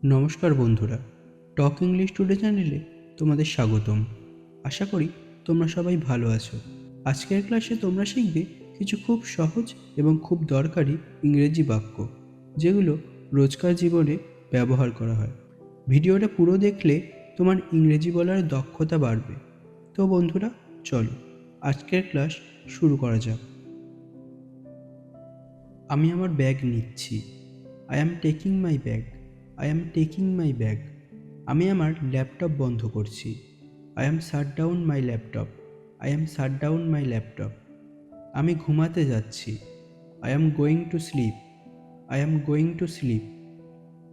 নমস্কার বন্ধুরা, টক English today চ্যানেলে তোমাদের স্বাগতম। আশা করি তোমরা সবাই ভালো আছো। আজকের ক্লাসে তোমরা শিখবে কিছু খুব সহজ এবং খুব দরকারি ইংরেজি বাক্য, যেগুলো রোজকার জীবনে ব্যবহার করা হয়। ভিডিওটা পুরো দেখলে তোমার ইংরেজি বলার দক্ষতা বাড়বে। তো বন্ধুরা, চলো আজকের ক্লাস শুরু করা যাক। আমি আমার ব্যাগ নিচ্ছি। I am taking my bag. I am taking my bag. আমি আমার ল্যাপটপ বন্ধ করছি। I am shut down my laptop. I am shut down my laptop. আমি ঘুমাতে যাচ্ছি। I am going to sleep. I am going to sleep.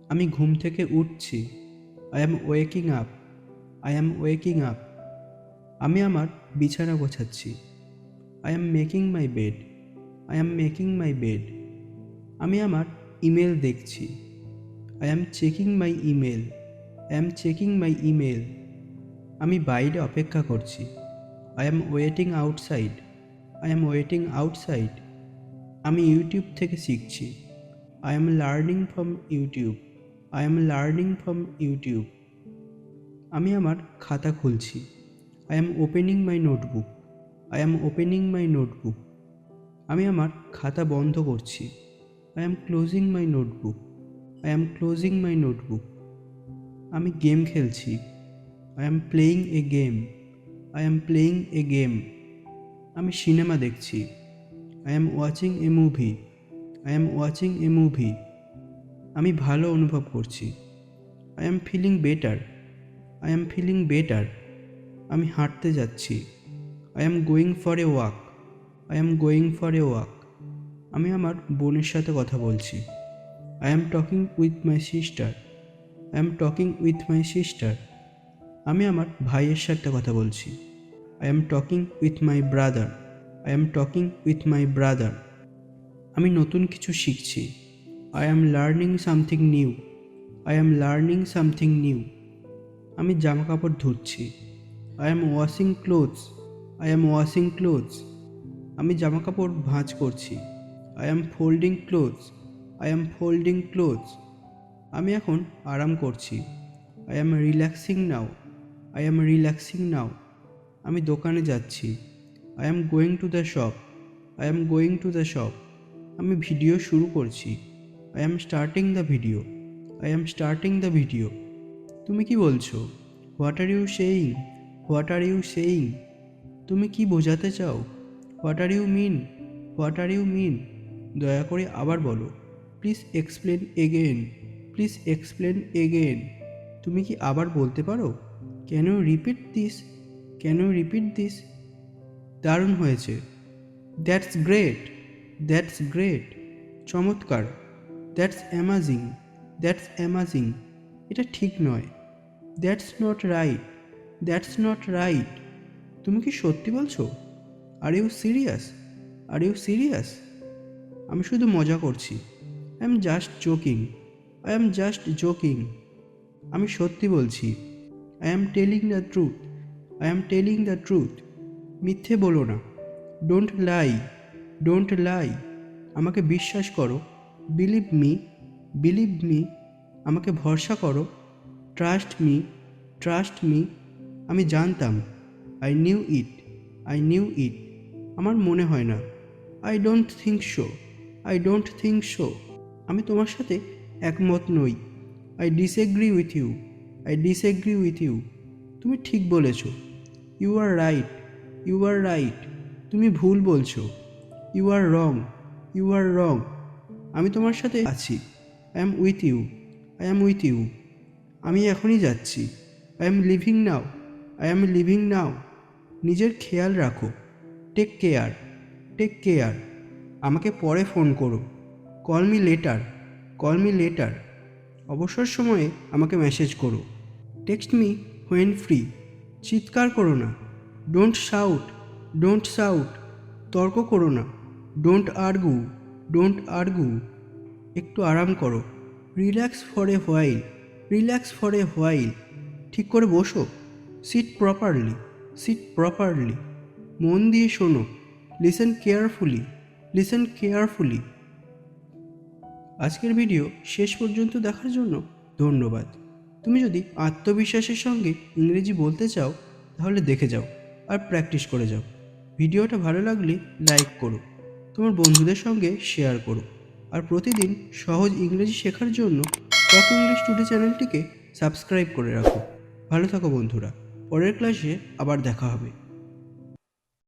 আমি ঘুম থেকে উঠছি। I am waking up. I am waking up. আমি আমার বিছানা গোছাচ্ছি। I am making my bed. I am making my bed. আমি আমার ইমেল দেখছি। I am checking my email. I am checking my email. আমি বাইরে অপেক্ষা করছি। I am waiting outside. I am waiting outside. আমি ইউটিউব থেকে শিখছি। I am learning from YouTube. I am learning from YouTube. আমি আমার খাতা খুলছি। I am opening my notebook. I am opening my notebook. আমি আমার খাতা বন্ধ করছি। I am closing my notebook. I am closing my notebook. আমি গেম খেলছি। I am playing a game. I am playing a game. আমি cinema দেখছি। I am watching a movie. I am watching a movie. আমি ভালো অনুভব করছি। I am feeling better. I am feeling better. আমি হাঁটতে যাচ্ছি। I am going for a walk. I am going for a walk. আমি আমার বোনের সাথে কথা বলছি। I am talking with my sister. I am talking with my sister. আমি আমার ভাইয়ের সাথে কথা বলছি। I am talking with my brother. I am talking with my brother. আমি নতুন কিছু শিখছি। I am learning something new. I am learning something new. আমি জামা কাপড় ধুচ্ছি। I am washing clothes. I am washing clothes. আমি জামা কাপড় ভাঁজ করছি। I am folding clothes. I am folding clothes. আমি এখন আরাম করছি। I am relaxing now. I am relaxing now. আমি দোকানে যাচ্ছি। I am going to the shop. I am going to the shop. আমি ভিডিও শুরু করছি। I am starting the video. I am starting the video. তুমি কি বলছো? What are you saying? What are you saying? তুমি কি বোঝাতে চাও? What are you mean? What are you mean? দয়া করে আবার বলো। Please explain again. Please explain again. তুমি কি আবার বলতে পারো? Can you repeat this? Can you repeat this? দারুণ হয়েছে। That's great. That's great. চমৎকার। That's amazing. That's amazing. এটা ঠিক নয়। That's not right. That's not right. তুমি কি সত্যি বলছো? Are you serious? Are you serious? আমি শুধু মজা করছি। I am just joking. I am just joking. আমি সত্যি বলছি। I am telling the truth. I am telling the truth. মিথ্যে বলো না। Don't lie. Don't lie. আমাকে বিশ্বাস করো। Believe me. Believe me. আমাকে ভরসা করো। Trust me. Trust me. আমি জানতাম। I knew it. I knew it. আমার মনে হয় না। I don't think so. I don't think so. আমি তোমার সাথে একমত নই। I disagree with you. I disagree with you. তুমি ঠিক বলেছ। You are right. You are right. তুমি ভুল বলছো। You are wrong. You are wrong. আমি তোমার সাথে আছি। I am with you. I am with you. আমি এখনই যাচ্ছি। I am leaving now. I am leaving now. নিজের খেয়াল রাখো। Take care. Take care. আমাকে পরে ফোন করো। Call me later. Call me later. অবসর সময়ে আমাকে মেসেজ করো। Text me when free. চিৎকার করো না। Don't shout. Don't shout. তর্ক করো না। Don't argue. Don't argue. একটু আরাম করো। Relax for a while. Relax for a while. ঠিক করে বসো। Sit properly. Seat properly. মন দিয়ে শোনো। Listen carefully. Listen carefully. আজকের ভিডিও শেষ পর্যন্ত দেখার জন্য ধন্যবাদ। তুমি যদি আত্মবিশ্বাসের সঙ্গে ইংরেজি বলতে চাও তাহলে দেখে যাও আর প্র্যাকটিস করে যাও। ভিডিওটা ভালো লাগলে লাইক করো, তোমার বন্ধুদের সঙ্গে শেয়ার করো, আর প্রতিদিন সহজ ইংরেজি শেখার জন্য টক ইংলিশ টুডে চ্যানেলটিকে সাবস্ক্রাইব করে রাখো। ভালো থাকো বন্ধুরা, পরের ক্লাসে আবার দেখা হবে।